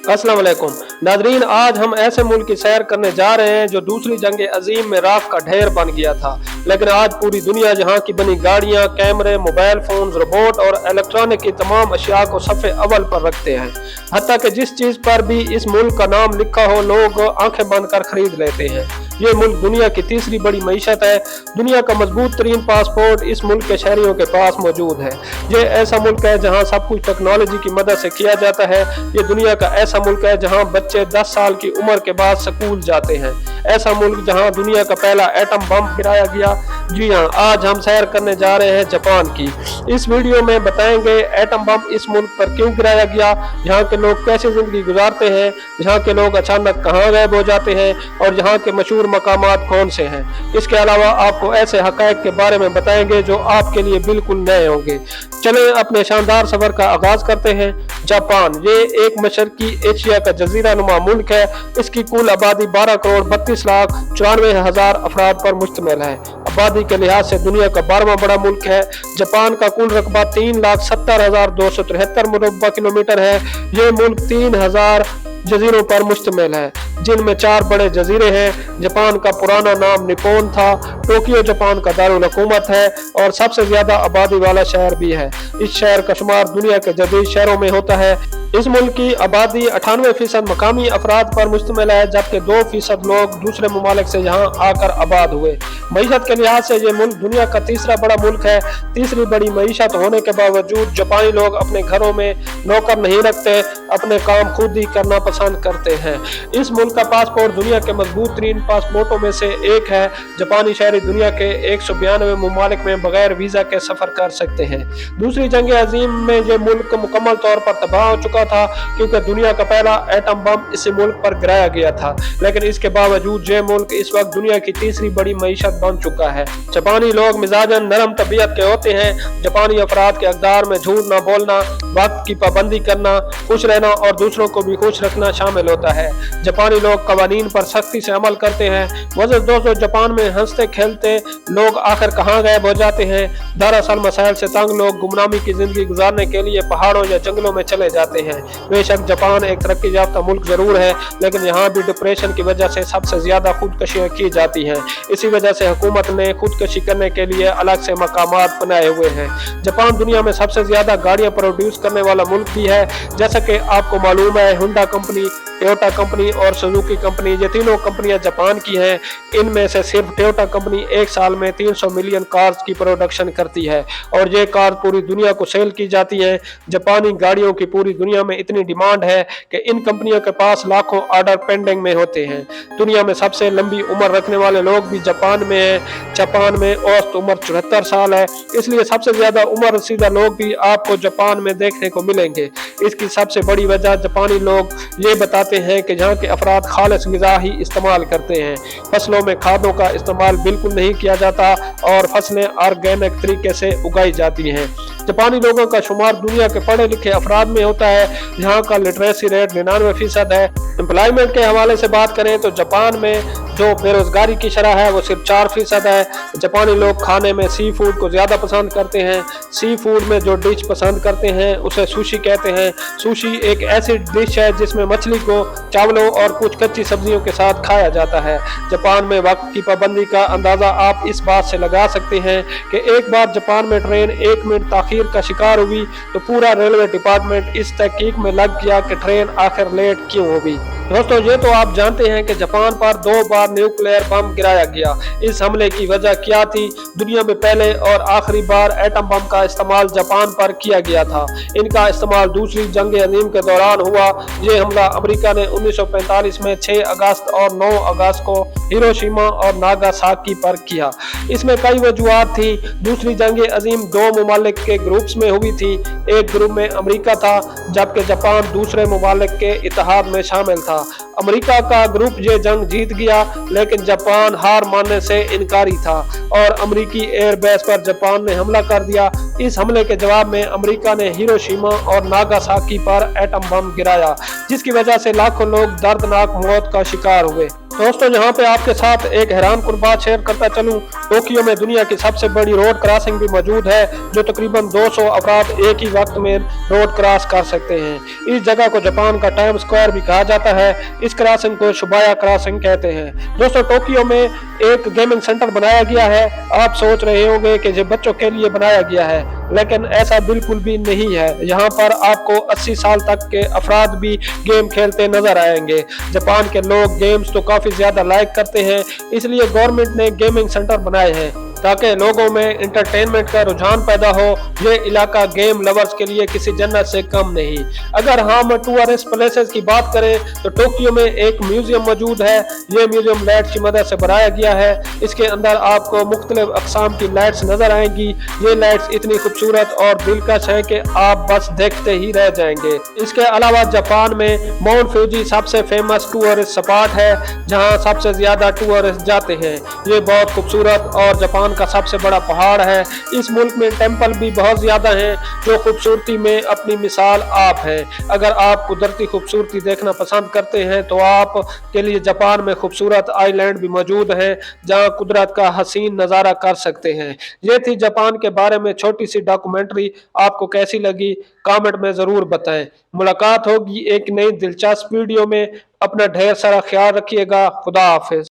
अस्सलाम वालेकुम नाजरीन, आज हम ऐसे मुल्क की सैर करने जा रहे हैं जो दूसरी जंग अजीम में राख का ढेर बन गया था, लेकिन आज पूरी दुनिया जहां की बनी गाड़ियां, कैमरे, मोबाइल फोन, रोबोट और इलेक्ट्रॉनिक की तमाम अशिया को सफ़े अव्वल पर रखते हैं। हत्ता कि जिस चीज़ पर भी इस मुल्क का नाम लिखा हो लोग आंखें बंद कर खरीद लेते हैं। ये मुल्क दुनिया की तीसरी बड़ी मईशत है। दुनिया का मजबूत तरीन पासपोर्ट इस मुल्क के शहरियों के पास मौजूद है। ये ऐसा मुल्क है जहाँ सब कुछ टेक्नोलॉजी की मदद से किया जाता है। ये दुनिया का ऐसा मुल्क है जहाँ बच्चे 10 साल की उम्र के बाद स्कूल जाते हैं। ऐसा मुल्क जहाँ दुनिया का पहला एटम बम गिराया गया। जी हाँ, आज हम सैर करने जा रहे हैं जापान की। इस वीडियो में बताएंगे एटम बम इस मुल्क पर क्यों गिराया गया, यहाँ के लोग कैसे जिंदगी गुजारते हैं, यहाँ के लोग अचानक कहाँ गायब हो जाते हैं और यहाँ के मशहूर मकामात कौन से हैं। इसके अलावा आपको ऐसे हकायक के बारे में बताएंगे जो आपके लिए बिल्कुल नए होंगे। चलें अपने शानदार सफर का आगाज करते हैं। जापान ये एक मशरकी एशिया का जजीरा नुमा मुल्क है। इसकी कुल आबादी 12,32,94,000 अफराद पर मुश्तमिल है। आबादी के लिहाज से दुनिया का 12वां बड़ा मुल्क है। जापान का कुल रकबा 3,70,273 मुरब्बा किलोमीटर है। ये मुल्क 3,000 जजीरों पर मुश्तमिल है, जिनमें 4 बड़े जजीरे हैं। जापान का पुराना नाम निप्पॉन था। टोक्यो जापान का दारुल हुकूमत है और सबसे ज्यादा आबादी वाला शहर भी है। इस शहर का शुमार दुनिया के जदीद शहरों में होता है। इस मुल्क की आबादी 98% मकामी अफराद पर मुश्तमिल है, जबकि 2% लोग दूसरे ममालिक से यहाँ आकर आबाद हुए। मईशत के लिहाज से ये मुल्क दुनिया का तीसरा बड़ा मुल्क है। तीसरी बड़ी मईशत होने के बावजूद जापानी लोग अपने घरों में नौकर नहीं रखते, अपने काम खुद ही करना पसंद करते हैं। इस मुल्क का पासपोर्ट दुनिया के मजबूत तरीन पासपोर्टों में से एक है। जापानी शहरी दुनिया के 192 ममालिक में बगैर वीजा के सफर कर सकते हैं। दूसरी जंग अजीम में यह मुल्क मुकम्मल तौर पर तबाह हो चुका था, क्योंकि दुनिया का पहला एटम बम इसी मुल्क पर गिराया गया था। लेकिन इसके बावजूद यह मुल्क इस वक्त दुनिया की तीसरी बड़ी मईशत बन चुका है। जापानी लोग मिजाजन नरम तबीयत के होते हैं। जापानी अफराद के अक़दार में झूठ न बोलना, वक्त की पाबंदी करना, खुश रहना और दूसरों को भी खुश रखना शामिल होता है। जापानी लोग कवानीन पर सख्ती से अमल करते हैं। वजह दोस्तों, जापान में हंसते खेलते लोग आखिर कहाँ गायब हो जाते हैं। दरअसल मसाइल से तंग लोग गुमनामी की जिंदगी गुजारने के लिए पहाड़ों या जंगलों में चले जाते हैं। बेशक जापान एक तरक्की याफ्ता मुल्क जरूर है, लेकिन यहाँ भी डिप्रेशन की वजह से सबसे ज्यादा खुदकशियाँ की जाती हैं। इसी वजह से हुकूमत ने खुदकशी करने के लिए अलग से मकामात बनाए हुए हैं। जापान दुनिया में सबसे ज्यादा गाड़ियाँ प्रोड्यूस करने वाला मुल्क भी है। जैसा कि आपको मालूम है, होंडा कंपनी, टोयोटा कंपनी और सुजुकी कंपनी, ये तीनों कंपनियां जापान की हैं। इनमें से सिर्फ टोयोटा कंपनी एक साल में 300 मिलियन कार्स की प्रोडक्शन करती है और ये कार पूरी दुनिया को सेल की जाती हैं। जापानी गाड़ियों की पूरी दुनिया में इतनी डिमांड है कि इन कंपनियों के पास लाखों ऑर्डर पेंडिंग में होते हैं। दुनिया में सबसे लंबी उम्र रखने वाले लोग भी जापान में हैं। जापान में औसत उम्र 74 साल है, इसलिए सबसे ज्यादा उम्र रसीदा लोग भी आपको जापान में देखने को मिलेंगे। इसकी सबसे बड़ी वजह जापानी लोग ये बताते हैं कि यहाँ के अफराद खालिस ग़िज़ा ही इस्तेमाल करते हैं। फसलों में खादों का इस्तेमाल बिल्कुल नहीं किया जाता और फसलें ऑर्गेनिक तरीके से उगाई जाती हैं। जापानी लोगों का शुमार दुनिया के पढ़े लिखे अफराद में होता है। यहाँ का लिटरेसी रेट 99% है। एम्प्लॉयमेंट के हवाले से बात करें तो जापान में जो बेरोजगारी की शरह है वो सिर्फ 4% है। जापानी लोग खाने में सी फूड को ज़्यादा पसंद करते हैं। सी फूड में जो डिश पसंद करते हैं उसे सुशी कहते हैं। सुशी एक ऐसी डिश है जिसमें मछली को चावलों और कुछ कच्ची सब्जियों के साथ खाया जाता है। जापान में वक्त की पाबंदी का अंदाज़ा आप इस बात से लगा सकते हैं कि एक बार जापान में ट्रेन 1 मिनट ताखीर का शिकार हुई तो पूरा रेलवे डिपार्टमेंट इस तहकीक में लग गया कि ट्रेन आखिर लेट क्यों हुई। दोस्तों, ये तो आप जानते हैं कि जापान पर 2 बार न्यूक्लियर बम गिराया गया। इस हमले की वजह क्या थी? दुनिया में पहले और आखिरी बार एटम बम का इस्तेमाल जापान पर किया गया था। इनका इस्तेमाल दूसरी जंग अजीम के दौरान हुआ। ये हमला अमेरिका ने 1945 में 6 अगस्त और 9 अगस्त को हिरोशिमा और नागासाकी पर किया। इसमें कई वजूहात थी। दूसरी जंग अजीम 2 ममालिक के ग्रुप्स में हुई थी। एक ग्रुप में अमेरिका था, जबकि जापान दूसरे ममालिक के इत्तेहाद में शामिल था। अमेरिका का ग्रुप ये जंग जीत गया, लेकिन जापान हार मानने से इनकारी था और अमेरिकी एयरबेस पर जापान ने हमला कर दिया। इस हमले के जवाब में अमेरिका ने हिरोशिमा और नागासाकी पर एटम बम गिराया, जिसकी वजह से लाखों लोग दर्दनाक मौत का शिकार हुए। दोस्तों यहाँ पे आपके साथ एक हैरान कुन बात शेयर करता चलूं, टोक्यो में दुनिया की सबसे बड़ी रोड क्रॉसिंग भी मौजूद है, जो तकरीबन 200 अफराद एक ही वक्त में रोड क्रॉस कर सकते हैं। इस जगह को जापान का टाइम स्क्वायर भी कहा जाता है। इस क्रॉसिंग को शिबुया क्रॉसिंग कहते हैं। दोस्तों टोक्यो में एक गेमिंग सेंटर बनाया गया है। आप सोच रहे होंगे कि ये बच्चों के लिए बनाया गया है, लेकिन ऐसा बिल्कुल भी नहीं है। यहाँ पर आपको 80 साल तक के अफराद भी गेम खेलते नजर आएंगे। जापान के लोग गेम्स तो काफी ज्यादा लाइक करते हैं, इसलिए गवर्नमेंट ने गेमिंग सेंटर बनाए हैं ताकि लोगों में इंटरटेनमेंट का रुझान पैदा हो। ये इलाका गेम लवर्स के लिए किसी जन्नत से कम नहीं। अगर हम टूरिस्ट प्लेसेस की बात करें तो टोक्यो में एक म्यूजियम मौजूद है। ये म्यूजियम लाइट्स की मदद से बनाया गया है। इसके अंदर आपको मुख्तलिफ अकसाम की लाइट्स नजर आएंगी। ये लाइट्स इतनी खूबसूरत और दिलकश है कि आप बस देखते ही रह जाएंगे। इसके अलावा जापान में माउंट फ्यूजी सबसे फेमस टूरिस्ट स्पॉट है, जहाँ सबसे ज्यादा टूरिस्ट जाते हैं। ये बहुत खूबसूरत और जापान का सबसे बड़ा पहाड़ है। इस मुल्क में टेंपल भी बहुत ज्यादा हैं, जो खूबसूरती में अपनी मिसाल आप है। अगर आप कुदरती खूबसूरती देखना पसंद करते हैं तो आप के लिए जापान में खूबसूरत आइलैंड भी मौजूद हैं, जहां कुदरत का हसीन नजारा कर सकते हैं। ये थी जापान के बारे में छोटी सी डॉक्यूमेंट्री। आपको कैसी लगी कमेंट में जरूर बताएं। मुलाकात होगी एक नई दिलचस्प वीडियो में। अपना ढेर सारा ख्याल रखिएगा। खुदा हाफिज।